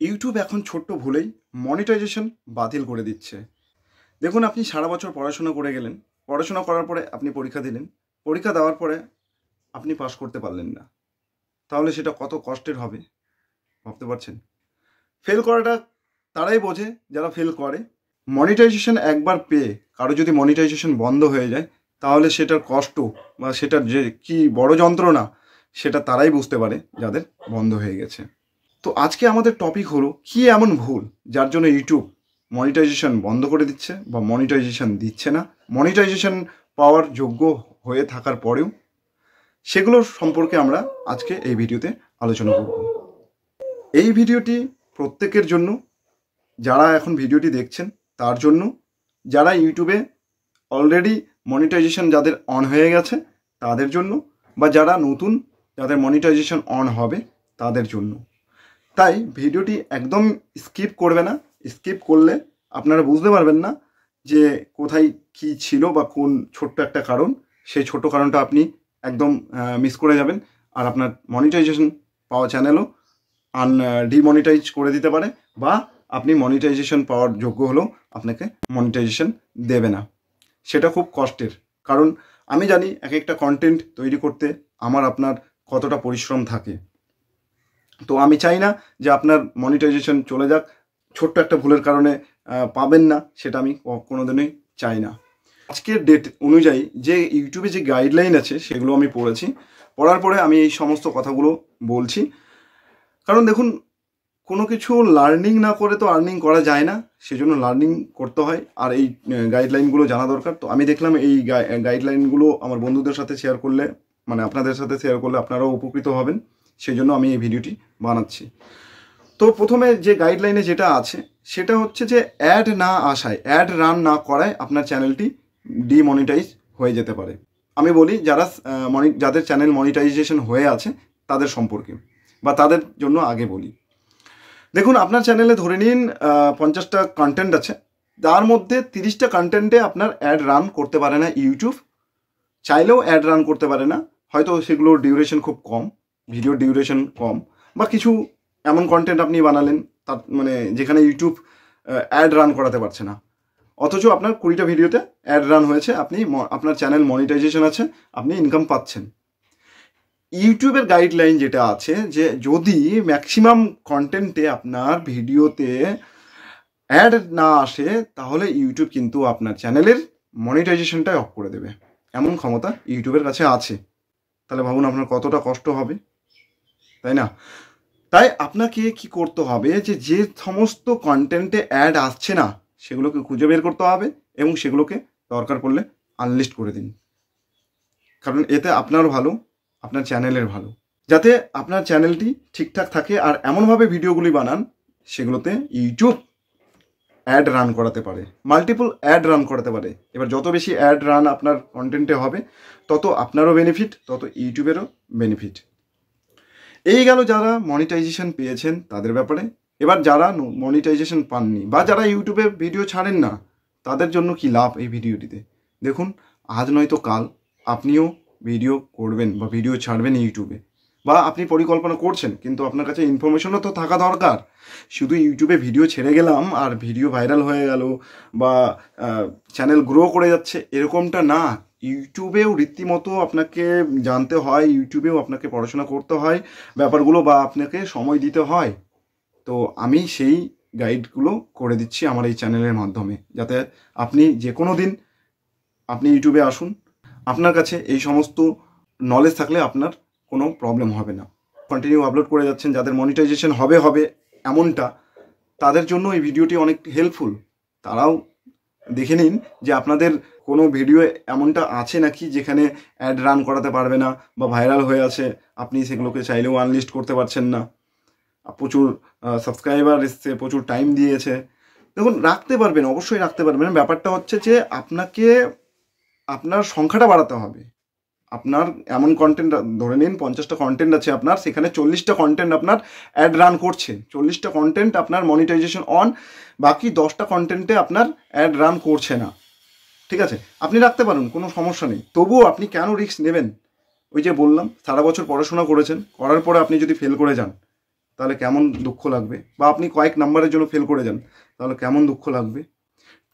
YouTube এখন ছোট্ট ভুলেই মনিটাইজেশন বাতিল করে দিচ্ছে। দেখুন, আপনি সারা বছর পড়াশোনা করে গেলেন, পড়াশোনা করার পরে আপনি পরীক্ষা দিলেন, পরীক্ষা দেওয়ার পরে আপনি পাস করতে পারলেন না, তাহলে সেটা কত কষ্টের হবে ভাবতে পারছেন? ফেল করাটা তারাই বোঝে যারা ফেল করে। মনিটাইজেশন একবার পেয়ে কারো যদি মনিটাইজেশন বন্ধ হয়ে যায়, তাহলে সেটার কষ্ট বা সেটার যে কি বড় যন্ত্রণা সেটা তারাই বুঝতে পারে যাদের বন্ধ হয়ে গেছে। তো আজকে আমাদের টপিক হলো কি এমন ভুল যার জন্য ইউটিউব মনিটাইজেশন বন্ধ করে দিচ্ছে বা মনিটাইজেশন দিচ্ছে না, মনিটাইজেশন পাওয়ার যোগ্য হয়ে থাকার পরেও সেগুলো সম্পর্কে আমরা আজকে এই ভিডিওতে আলোচনা করব। এই ভিডিওটি প্রত্যেকের জন্য, যারা এখন ভিডিওটি দেখছেন তার জন্য, যারা ইউটিউবে অলরেডি মনিটাইজেশন যাদের অন হয়ে গেছে তাদের জন্য, বা যারা নতুন যাদের মনিটাইজেশন অন হবে তাদের জন্য। তাই ভিডিওটি একদম স্কিপ করবে না। স্কিপ করলে আপনারা বুঝতে পারবেন না যে কোথায় কি ছিল বা কোন ছোট্ট একটা কারণ, সেই ছোট্ট কারণটা আপনি একদম মিস করে যাবেন। আর আপনার মনিটাইজেশন পাওয়া চ্যানেলও ডিমনিটাইজ করে দিতে পারে, বা আপনি মনিটাইজেশন পাওয়ার যোগ্য হলেও আপনাকে মনিটাইজেশন দেবে না। সেটা খুব কষ্টের, কারণ আমি জানি এক একটা কন্টেন্ট তৈরি করতে আমার আপনার কতটা পরিশ্রম থাকে। তো আমি চাই না যে আপনার মনিটাইজেশন চলে যাক ছোট্ট একটা ভুলের কারণে, পাবেন না, সেটা আমি কোনোদিনই চাই না। আজকের ডেট অনুযায়ী যে ইউটিউবে যে গাইডলাইন আছে সেগুলো আমি পড়েছি, পড়ার পরে আমি এই সমস্ত কথাগুলো বলছি। কারণ দেখুন, কোনো কিছু লার্নিং না করে তো আর্নিং করা যায় না, সেজন্য লার্নিং করতে হয়, আর এই গাইডলাইনগুলো জানা দরকার। তো আমি দেখলাম এই গাইডলাইনগুলো আমার বন্ধুদের সাথে শেয়ার করলে, মানে আপনাদের সাথে শেয়ার করলে আপনারাও উপকৃত হবেন, সেই জন্য আমি এই ভিডিওটি বানাচ্ছি। তো প্রথমে যে গাইডলাইনে যেটা আছে সেটা হচ্ছে যে অ্যাড না আসায়, অ্যাড রান না করায় আপনার চ্যানেলটি ডিমনিটাইজ হয়ে যেতে পারে। আমি বলি যাদের চ্যানেল মনিটাইজেশন হয়ে আছে তাদের সম্পর্কে, বা তাদের জন্য আগে বলি। দেখুন, আপনার চ্যানেলে ধরে নিন 50টা কন্টেন্ট আছে, তার মধ্যে 30টা কন্টেন্টে আপনার অ্যাড রান করতে পারে না ইউটিউব, চাইলেও অ্যাড রান করতে পারে না। হয়তো সেগুলোর ডিউরেশন খুব কম, ভিডিওর ডিউরেশন কম, বা কিছু এমন কন্টেন্ট আপনি বানালেন তার মানে যেখানে ইউটিউব অ্যাড রান করাতে পারছে না, অথচ আপনার 20টা ভিডিওতে অ্যাড রান হয়েছে, আপনি আপনার চ্যানেল মনিটাইজেশন আছে, আপনি ইনকাম পাচ্ছেন। ইউটিউবের গাইডলাইন যেটা আছে যে যদি ম্যাক্সিমাম কন্টেন্টে আপনার ভিডিওতে অ্যাড না আসে, তাহলে ইউটিউব কিন্তু আপনার চ্যানেলের মনিটাইজেশনটাই অফ করে দেবে, এমন ক্ষমতা ইউটিউবের কাছে আছে। তাহলে ভাবুন আপনার কতটা কষ্ট হবে, তাই না? তাই আপনাকে কি করতে হবে যে সমস্ত কন্টেন্টে অ্যাড আসছে না সেগুলোকে খুঁজে বের করতে হবে, এবং সেগুলোকে দরকার পড়লে আনলিস্ট করে দিন। কারণ এতে আপনার ভালো, আপনার চ্যানেলের ভালো, যাতে আপনার চ্যানেলটি ঠিকঠাক থাকে। আর এমনভাবে ভিডিওগুলি বানান সেগুলোতে ইউটিউব অ্যাড রান করাতে পারে, মাল্টিপল অ্যাড রান করাতে পারে। এবার যত বেশি অ্যাড রান আপনার কন্টেন্টে হবে, তত আপনারও বেনিফিট, তত ইউটিউবেরও বেনিফিট। এই গেল যারা মনিটাইজেশন পেয়েছেন তাদের ব্যাপারে। এবার যারা মনিটাইজেশন পাননি বা যারা ইউটিউবে ভিডিও ছাড়েন না, তাদের জন্য কি লাভ এই ভিডিওটিতে। দেখুন, আজ নয়তো কাল আপনিও ভিডিও করবেন বা ভিডিও ছাড়বেন ইউটিউবে, বা আপনি পরিকল্পনা করছেন, কিন্তু আপনার কাছে ইনফরমেশনও তো থাকা দরকার। শুধু ইউটিউবে ভিডিও ছেড়ে গেলাম আর ভিডিও ভাইরাল হয়ে গেল বা চ্যানেল গ্রো করে যাচ্ছে, এরকমটা না। ইউটিউবেও রীতিমতো আপনাকে জানতে হয়, ইউটিউবেও আপনাকে পড়াশোনা করতে হয় ব্যাপারগুলো, বা আপনাকে সময় দিতে হয়। তো আমি সেই গাইডগুলো করে দিচ্ছি আমার এই চ্যানেলের মাধ্যমে, যাতে আপনি যে কোনো দিন আপনি ইউটিউবে আসুন, আপনার কাছে এই সমস্ত নলেজ থাকলে আপনার কোনো প্রবলেম হবে না। কন্টিনিউ আপলোড করে যাচ্ছেন, যাদের মনিটাইজেশন হবে এমনটা, তাদের জন্য এই ভিডিওটি অনেক হেল্পফুল। তারাও দেখে নিন যে আপনাদের কোনো ভিডিও এমনটা আছে নাকি যেখানে অ্যাড রান করাতে পারবে না বা ভাইরাল হয়ে আছে, আপনি সেগুলোকে চাইলেও আনলিস্ট করতে পারছেন না। প্রচুর সাবস্ক্রাইবার এসছে, প্রচুর টাইম দিয়েছে, দেখুন রাখতে পারবেন, অবশ্যই রাখতে পারবেন। ব্যাপারটা হচ্ছে যে আপনাকে আপনার সংখ্যাটা বাড়াতে হবে। আপনার এমন কন্টেন্ট ধরে নিন 50টা কন্টেন্ট আছে আপনার, সেখানে 40টা কন্টেন্ট আপনার অ্যাড রান করছে, 40টা কন্টেন্ট আপনার মনিটাইজেশন অন, বাকি 10টা কন্টেন্টে আপনার অ্যাড রান করছে না। ঠিক আছে, আপনি রাখতে পারেন, কোনো সমস্যা নেই। তবুও আপনি কেন রিস্ক নেবেন? ওই যে বললাম, সারা বছর পড়াশোনা করেছেন, করার পরে আপনি যদি ফেল করে যান, তাহলে কেমন দুঃখ লাগবে, বা আপনি কয়েক নাম্বারের জন্য ফেল করে যান তাহলে কেমন দুঃখ লাগবে।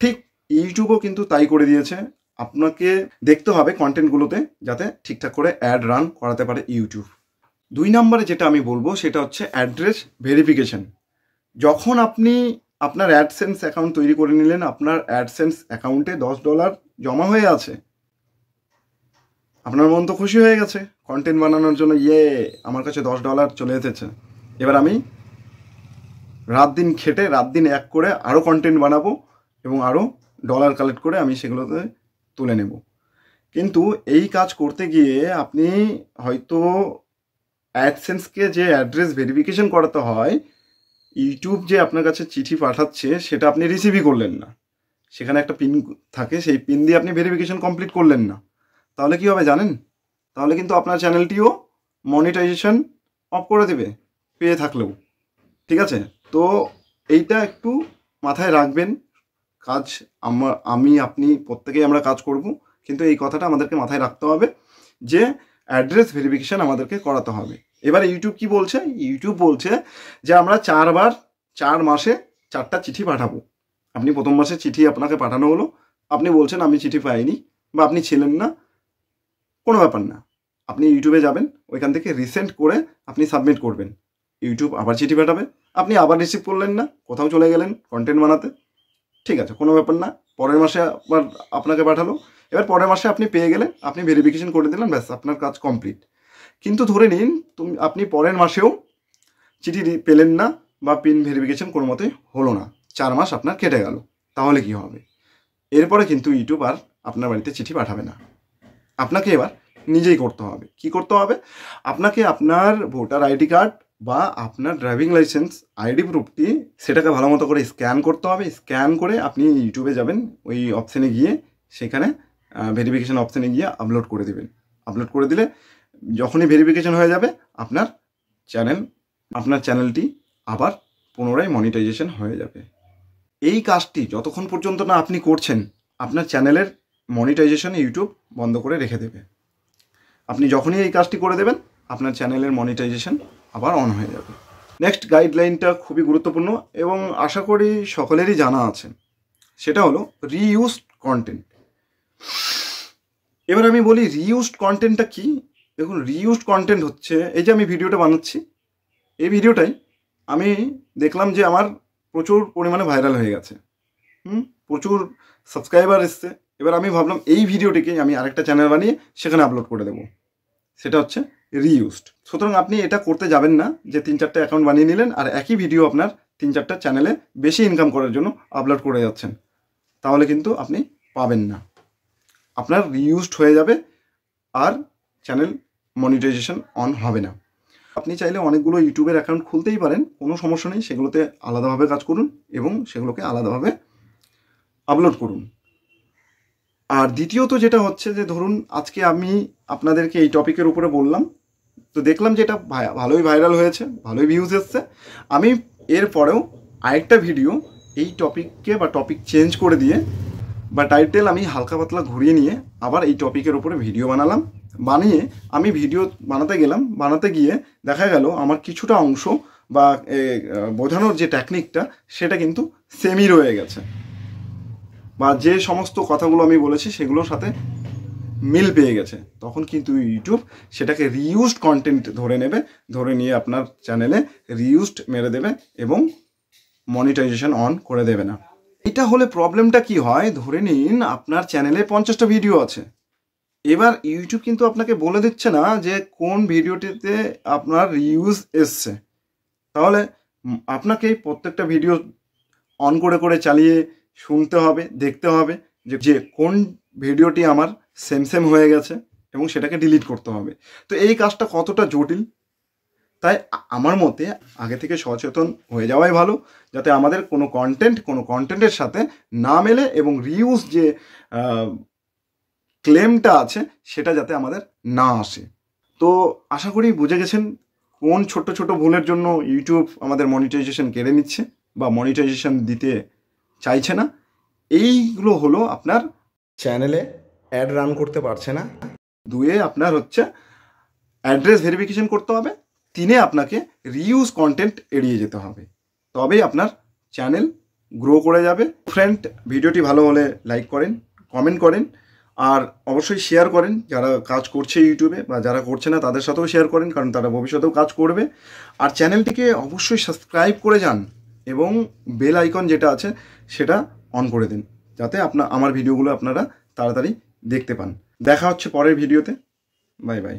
ঠিক ইউটিউবও কিন্তু তাই করে দিয়েছে, আপনাকে দেখতে হবে কন্টেন্টগুলোতে যাতে ঠিকঠাক করে অ্যাড রান করাতে পারে ইউটিউব। 2 নম্বরে যেটা আমি বলবো সেটা হচ্ছে অ্যাড্রেস ভেরিফিকেশন। যখন আপনি আপনার অ্যাডসেন্স অ্যাকাউন্ট তৈরি করে নিলেন, আপনার অ্যাডসেন্স অ্যাকাউন্টে $10 জমা হয়ে আছে, আপনার মন তো খুশি হয়ে গেছে কন্টেন্ট বানানোর জন্য, আমার কাছে $10 চলে এসেছে, এবার আমি রাত দিন খেটে রাত দিন এক করে আরও কন্টেন্ট বানাবো এবং আরও ডলার কালেক্ট করে আমি সেগুলোতে তুলে নেব। কিন্তু এই কাজ করতে গিয়ে আপনি হয়তো অ্যাডসেন্সকে যে অ্যাড্রেস ভেরিফিকেশন করাতে হয়, ইউটিউব যে আপনার কাছে চিঠি পাঠাচ্ছে সেটা আপনি রিসিভই করলেন না, সেখানে একটা পিন থাকে, সেই পিন দিয়ে আপনি ভেরিফিকেশন কমপ্লিট করলেন না, তাহলে কি হবে জানেন? তাহলে কিন্তু আপনার চ্যানেলটিও মনিটাইজেশন অফ করে দেবে পেয়ে থাকলেও। ঠিক আছে, তো এইটা একটু মাথায় রাখবেন। কাজ আমি আপনি প্রত্যেকেই আমরা কাজ করব, কিন্তু এই কথাটা আমাদেরকে মাথায় রাখতে হবে যে অ্যাড্রেস ভেরিফিকেশন আমাদেরকে করাতে হবে। এবার ইউটিউব কি বলছে? ইউটিউব বলছে যে আমরা 4 মাসে 4টা চিঠি পাঠাবো। আপনি প্রথম মাসে চিঠি আপনাকে পাঠানো হলো, আপনি বলছেন আমি চিঠি পাইনি বা আপনি ছিলেন না, কোনো ব্যাপার না, আপনি ইউটিউবে যাবেন, ওইখান থেকে রিসেন্ট করে আপনি সাবমিট করবেন, ইউটিউব আবার চিঠি পাঠাবে, আপনি আবার রিসিভ করলেন না, কোথাও চলে গেলেন কন্টেন্ট বানাতে, ঠিক আছে, কোনো ব্যাপার না, পরের মাসে আবার আপনাকে পাঠালো, এবার পরের মাসে আপনি পেয়ে গেলেন, আপনি ভেরিফিকেশন করে দিলেন, ব্যাস আপনার কাজ কমপ্লিট। কিন্তু ধরে নিন আপনি পরের মাসেও চিঠি পেলেন না বা পিন ভেরিফিকেশন কোনো মতে হলো না, 4 মাস আপনার কেটে গেল, তাহলে কি হবে? এরপরে কিন্তু ইউটিউব আর আপনার বাড়িতে চিঠি পাঠাবে না, আপনাকে এবার নিজেই করতে হবে। কি করতে হবে? আপনাকে আপনার ভোটার আইডি কার্ড বা আপনার ড্রাইভিং লাইসেন্স আইডি প্রুফটি সেটাকে ভালো মতো করে স্ক্যান করতে হবে। স্ক্যান করে আপনি ইউটিউবে যাবেন, ওই অপশানে গিয়ে সেখানে ভেরিফিকেশন অপশানে গিয়ে আপলোড করে দেবেন। আপলোড করে দিলে যখনই ভেরিফিকেশন হয়ে যাবে আপনার চ্যানেলটি আবার পুনরায় মনিটাইজেশন হয়ে যাবে। এই কাজটি যতক্ষণ পর্যন্ত না আপনি করছেন, আপনার চ্যানেলের মনিটাইজেশন ইউটিউব বন্ধ করে রেখে দেবে। আপনি যখনই এই কাজটি করে দেবেন আপনার চ্যানেলের মনিটাইজেশন আবার অন হয়ে যাবে। নেক্সট গাইডলাইনটা খুবই গুরুত্বপূর্ণ এবং আশা করি সকলেরই জানা আছে, সেটা হলো রিইউজড কন্টেন্ট। এবার আমি বলি রিইউজড কন্টেন্টটা কি। দেখুন, রিইউজড কন্টেন্ট হচ্ছে, এই যে আমি ভিডিওটা বানাচ্ছি, এই ভিডিওটাই আমি দেখলাম যে আমার প্রচুর পরিমাণে ভাইরাল হয়ে গেছে, প্রচুর সাবস্ক্রাইবার এসছে, এবার আমি ভাবলাম এই ভিডিওটিকে আমি আরেকটা চ্যানেল বানিয়ে সেখানে আপলোড করে দেবো, সেটা হচ্ছে রিইউজড। সুতরাং আপনি এটা করতে যাবেন না যে 3-4টা অ্যাকাউন্ট বানিয়ে নিলেন আর একই ভিডিও আপনার 3-4টা চ্যানেলে বেশি ইনকাম করার জন্য আপলোড করে যাচ্ছেন, তাহলে কিন্তু আপনি পাবেন না, আপনার রিইউজড হয়ে যাবে আর চ্যানেল মনিটাইজেশন অন হবে না। আপনি চাইলে অনেকগুলো ইউটিউবের অ্যাকাউন্ট খুলতেই পারেন, কোনো সমস্যা নেই, সেগুলোতে আলাদাভাবে কাজ করুন এবং সেগুলোকে আলাদাভাবে আপলোড করুন। আর দ্বিতীয়ত যেটা হচ্ছে যে ধরুন আজকে আমি আপনাদেরকে এই টপিকের উপরে বললাম, তো দেখলাম যে এটা ভালোই ভাইরাল হয়েছে, ভালোই ভিউজ এসছে, আমি এরপরেও আরেকটা ভিডিও এই টপিককে বা টপিক চেঞ্জ করে দিয়ে বা টাইটেল আমি হালকা পাতলা ঘুরিয়ে নিয়ে আবার এই টপিকের উপরে ভিডিও বানালাম, বানিয়ে আমি ভিডিও বানাতে গিয়ে দেখা গেল আমার কিছুটা অংশ বা বোঝানোর যে টেকনিকটা সেটা কিন্তু সেমই রয়ে গেছে, বা যে সমস্ত কথাগুলো আমি বলেছি সেগুলোর সাথে মিল পেয়ে গেছে, তখন কিন্তু ইউটিউব সেটাকে রিইউজড কন্টেন্ট ধরে নিয়ে আপনার চ্যানেলে রিইউজড মেরে দেবে এবং মনিটাইজেশন অন করে দেবে না। এটা হলে প্রবলেমটা কি হয়, ধরে নিন আপনার চ্যানেলে 50টা ভিডিও আছে, এবার ইউটিউব কিন্তু আপনাকে বলে দিচ্ছে না যে কোন ভিডিওটিতে আপনার রিউজ এসছে, তাহলে আপনাকে প্রত্যেকটা ভিডিও অন করে করে চালিয়ে শুনতে হবে, দেখতে হবে যে কোন ভিডিওটি আমার সেম হয়ে গেছে এবং সেটাকে ডিলিট করতে হবে। তো এই কাজটা কতটা জটিল, তাই আমার মতে আগে থেকে সচেতন হয়ে যাওয়াই ভালো, যাতে আমাদের কোনো কন্টেন্টের সাথে না মেলে এবং রিউজ যে ক্লেমটা আছে সেটা যাতে আমাদের না আসে। তো আশা করি বুঝে গেছেন কোন ছোট ছোট ভুলের জন্য ইউটিউব আমাদের মনিটাইজেশন কেড়ে নিচ্ছে বা মনিটাইজেশন দিতে চাইছে না। এইগুলো হলো আপনার চ্যানেলে অ্যাড রান করতে পারছে না, দুয়ে আপনার হচ্ছে অ্যাড্রেস ভেরিফিকেশন করতে হবে 3 আপনাকে রিইউজ কন্টেন্ট এড়িয়ে যেতে হবে, তবেই আপনার চ্যানেল গ্রো করে যাবে। ফ্রেন্ড, ভিডিওটি ভালো হলে লাইক করেন, কমেন্ট করেন, আর অবশ্যই শেয়ার করেন যারা কাজ করছে ইউটিউবে, বা যারা করছে না তাদের সাথেও শেয়ার করেন, কারণ তারা ভবিষ্যতেও কাজ করবে। আর চ্যানেলটিকে অবশ্যই সাবস্ক্রাইব করে যান এবং বেল আইকন যেটা আছে সেটা অন করে দিন, যাতে আমার ভিডিওগুলো আপনারা তাড়াতাড়ি দেখতে পান। দেখা হচ্ছে পরের ভিডিওতে। Bye bye.